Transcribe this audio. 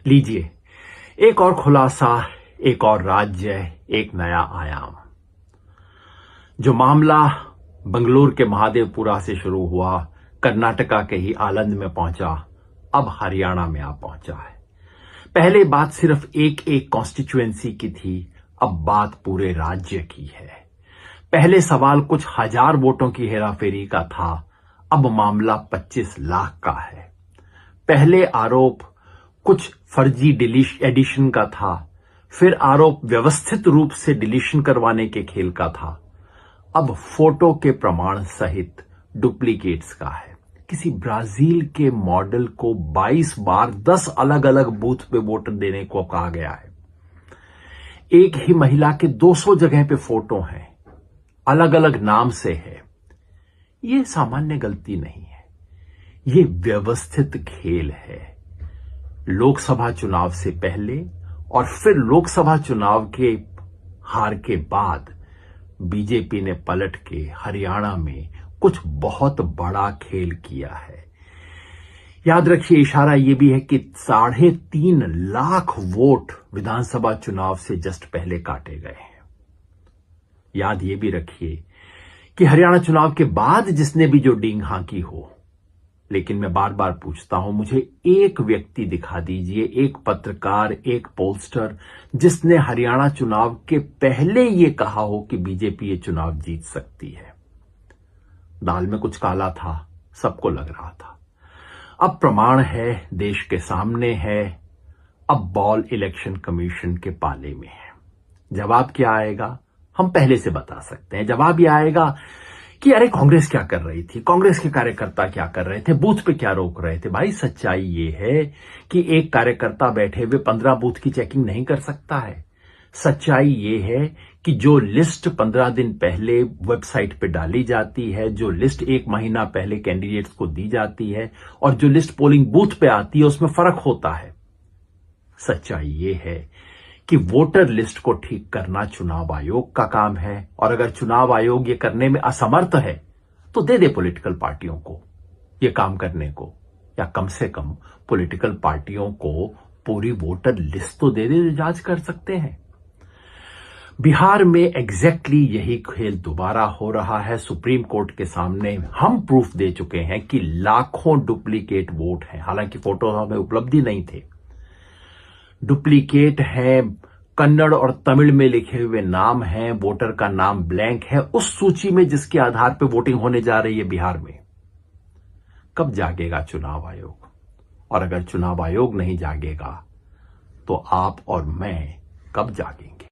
लीजिए, एक और खुलासा, एक और राज्य, एक नया आयाम। जो मामला बंगलुरु के महादेवपुरा से शुरू हुआ, कर्नाटका के ही आलंद में पहुंचा, अब हरियाणा में आ पहुंचा है। पहले बात सिर्फ एक कॉन्स्टिट्यूएंसी की थी, अब बात पूरे राज्य की है। पहले सवाल कुछ हजार वोटों की हेराफेरी का था, अब मामला 25 लाख का है। पहले आरोप कुछ फर्जी एडिशन का था, फिर आरोप व्यवस्थित रूप से डिलीशन करवाने के खेल का था, अब फोटो के प्रमाण सहित डुप्लीकेट्स का है। किसी ब्राजील के मॉडल को 22 बार 10 अलग अलग बूथ पे वोट देने को कहा गया है। एक ही महिला के 200 जगह पे फोटो हैं, अलग अलग नाम से है। ये सामान्य गलती नहीं है, ये व्यवस्थित खेल है। लोकसभा चुनाव से पहले और फिर लोकसभा चुनाव के हार के बाद बीजेपी ने पलट के हरियाणा में कुछ बहुत बड़ा खेल किया है। याद रखिए, इशारा यह भी है कि 3.5 लाख वोट विधानसभा चुनाव से जस्ट पहले काटे गए हैं। याद ये भी रखिए कि हरियाणा चुनाव के बाद जिसने भी जो डींग हाँकी हो, लेकिन मैं बार बार पूछता हूं, मुझे एक व्यक्ति दिखा दीजिए, एक पत्रकार, एक पोलस्टर, जिसने हरियाणा चुनाव के पहले ये कहा हो कि बीजेपी ये चुनाव जीत सकती है। दाल में कुछ काला था, सबको लग रहा था। अब प्रमाण है, देश के सामने है, अब बॉल इलेक्शन कमीशन के पाले में है। जवाब क्या आएगा हम पहले से बता सकते हैं। जवाब यह आएगा कि अरे कांग्रेस क्या कर रही थी, कांग्रेस के कार्यकर्ता क्या कर रहे थे, बूथ पे क्या रोक रहे थे। भाई सच्चाई ये है कि एक कार्यकर्ता बैठे हुए 15 बूथ की चेकिंग नहीं कर सकता है। सच्चाई ये है कि जो लिस्ट 15 दिन पहले वेबसाइट पे डाली जाती है, जो लिस्ट 1 महीना पहले कैंडिडेट्स को दी जाती है और जो लिस्ट पोलिंग बूथ पे आती है, उसमें फर्क होता है। सच्चाई ये है कि वोटर लिस्ट को ठीक करना चुनाव आयोग का काम है, और अगर चुनाव आयोग ये करने में असमर्थ है तो दे दे पॉलिटिकल पार्टियों को ये काम करने को, या कम से कम पॉलिटिकल पार्टियों को पूरी वोटर लिस्ट तो दे दे जो जांच कर सकते हैं। बिहार में एग्जैक्टली यही खेल दोबारा हो रहा है। सुप्रीम कोर्ट के सामने हम प्रूफ दे चुके हैं कि लाखों डुप्लीकेट वोट हैं, हालांकि फोटो हमें उपलब्धि नहीं थे। डुप्लीकेट है, कन्नड़ और तमिल में लिखे हुए नाम हैं, वोटर का नाम ब्लैंक है उस सूची में जिसके आधार पर वोटिंग होने जा रही है बिहार में। कब जागेगा चुनाव आयोग? और अगर चुनाव आयोग नहीं जागेगा तो आप और मैं कब जागेंगे?